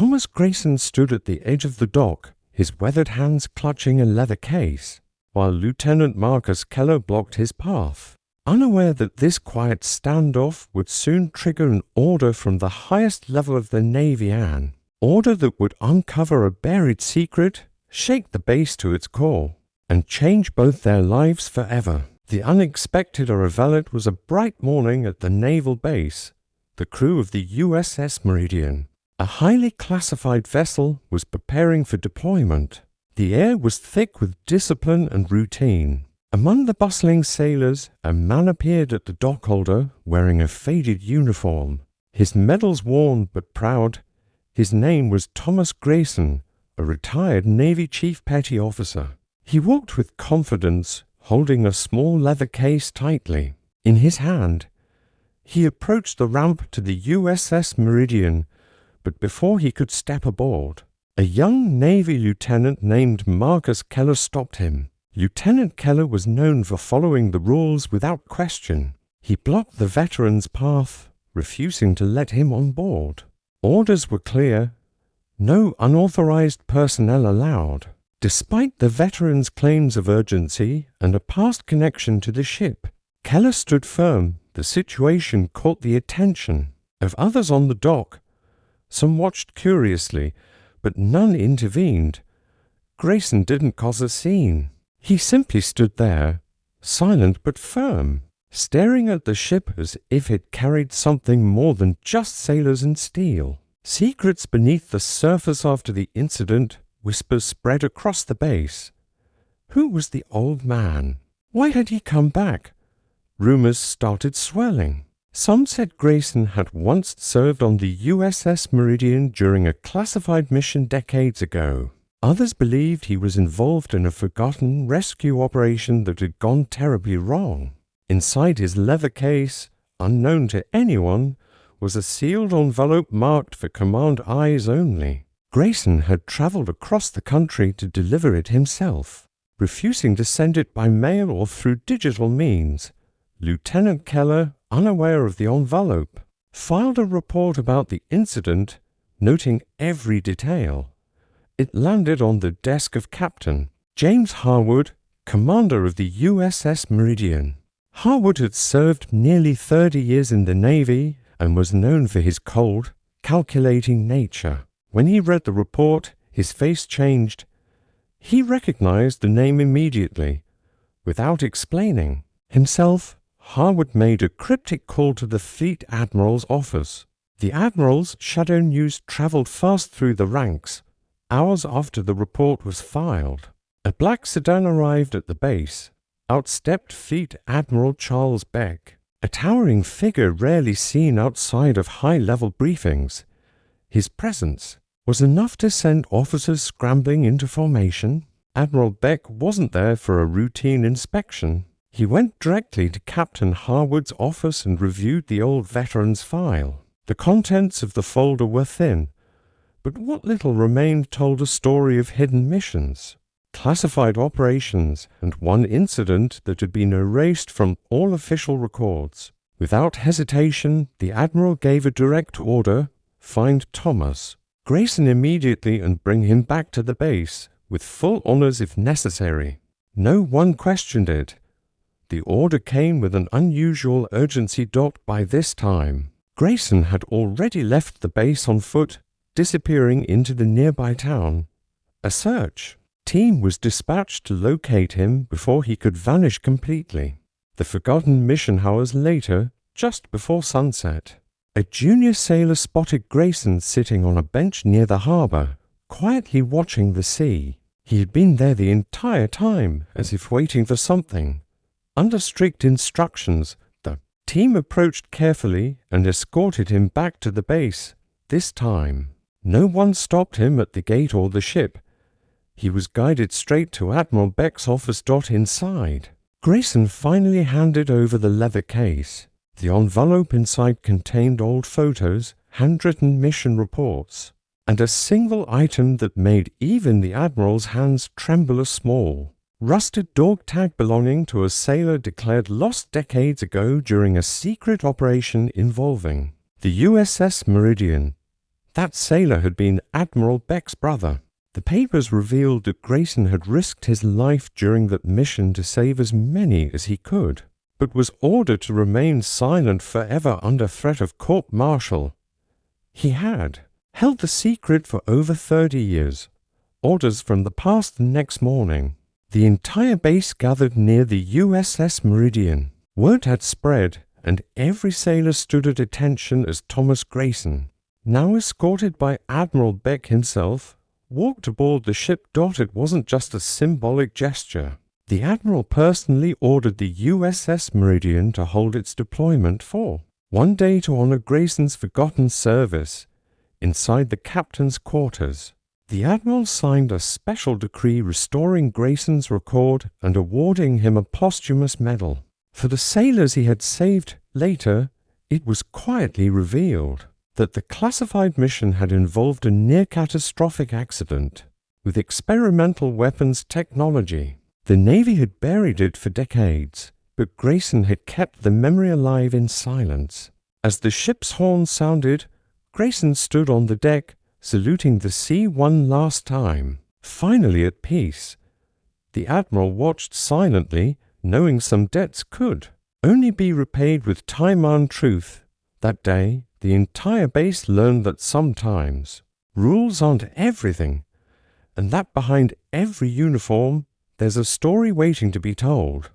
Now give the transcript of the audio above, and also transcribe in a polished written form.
Thomas Grayson stood at the edge of the dock, his weathered hands clutching a leather case, while Lieutenant Marcus Keller blocked his path. Unaware that this quiet standoff would soon trigger an order from the highest level of the Navy, an order that would uncover a buried secret, shake the base to its core, and change both their lives forever. The unexpected revealed was a bright morning at the naval base. The crew of the USS Meridian, a highly classified vessel, was preparing for deployment. The air was thick with discipline and routine. Among the bustling sailors, a man appeared at the dockholder wearing a faded uniform. His medals worn but proud. His name was Thomas Grayson, a retired Navy Chief Petty Officer. He walked with confidence, holding a small leather case tightly in his hand. He approached the ramp to the USS Meridian, but before he could step aboard, a young Navy lieutenant named Marcus Keller stopped him. Lieutenant Keller was known for following the rules without question. He blocked the veteran's path, refusing to let him on board. Orders were clear: no unauthorized personnel allowed. Despite the veteran's claims of urgency and a past connection to the ship, Keller stood firm. The situation caught the attention of others on the dock. Some watched curiously, but none intervened. Grayson didn't cause a scene. He simply stood there, silent but firm, staring at the ship as if it carried something more than just sailors and steel. Secrets beneath the surface after the incident, whispers spread across the base. Who was the old man? Why had he come back? Rumors started swirling. Some said Grayson had once served on the USS Meridian during a classified mission decades ago. Others believed he was involved in a forgotten rescue operation that had gone terribly wrong. Inside his leather case, unknown to anyone, was a sealed envelope marked for command eyes only. Grayson had traveled across the country to deliver it himself, refusing to send it by mail or through digital means. Lieutenant Keller, unaware of the envelope, filed a report about the incident, noting every detail. It landed on the desk of Captain James Harwood, commander of the USS Meridian. Harwood had served nearly 30 years in the Navy and was known for his cold, calculating nature. When he read the report, his face changed. He recognized the name immediately. Without explaining himself, Harwood made a cryptic call to the Fleet Admiral's office. The Admiral's shadow news traveled fast through the ranks. Hours after the report was filed, a black sedan arrived at the base. Out stepped Fleet Admiral Charles Beck, a towering figure rarely seen outside of high-level briefings. His presence was enough to send officers scrambling into formation. Admiral Beck wasn't there for a routine inspection. He went directly to Captain Harwood's office and reviewed the old veteran's file. The contents of the folder were thin, but what little remained told a story of hidden missions, classified operations, and one incident that had been erased from all official records. Without hesitation, the Admiral gave a direct order: find Thomas Grayson immediately and bring him back to the base, with full honors if necessary. No one questioned it. The order came with an unusual urgency. By this time, Grayson had already left the base on foot, disappearing into the nearby town. A search team was dispatched to locate him before he could vanish completely. The forgotten mission hours later, just before sunset, a junior sailor spotted Grayson sitting on a bench near the harbor, quietly watching the sea. He had been there the entire time, as if waiting for something. Under strict instructions, the team approached carefully and escorted him back to the base. This time, no one stopped him at the gate or the ship. He was guided straight to Admiral Beck's office. Inside, Grayson finally handed over the leather case. The envelope inside contained old photos, handwritten mission reports, and a single item that made even the Admiral's hands tremble. A small, rusted dog tag belonging to a sailor declared lost decades ago during a secret operation involving the USS Meridian. That sailor had been Admiral Beck's brother. The papers revealed that Grayson had risked his life during that mission to save as many as he could, but was ordered to remain silent forever under threat of court-martial. He had held the secret for over 30 years. Orders from the past the next morning. The entire base gathered near the USS Meridian. Word had spread, and every sailor stood at attention as Thomas Grayson, now escorted by Admiral Beck himself, walked aboard the ship. It wasn't just a symbolic gesture. The Admiral personally ordered the USS Meridian to hold its deployment for 1 day to honor Grayson's forgotten service. Inside the captain's quarters, the Admiral signed a special decree restoring Grayson's record and awarding him a posthumous medal. For the sailors he had saved later, it was quietly revealed that the classified mission had involved a near-catastrophic accident with experimental weapons technology. The Navy had buried it for decades, but Grayson had kept the memory alive in silence. As the ship's horn sounded, Grayson stood on the deck, saluting the sea one last time. Finally at peace, the Admiral watched silently, knowing some debts could only be repaid with time-earned truth. That day, the entire base learned that sometimes rules aren't everything, and that behind every uniform there's a story waiting to be told.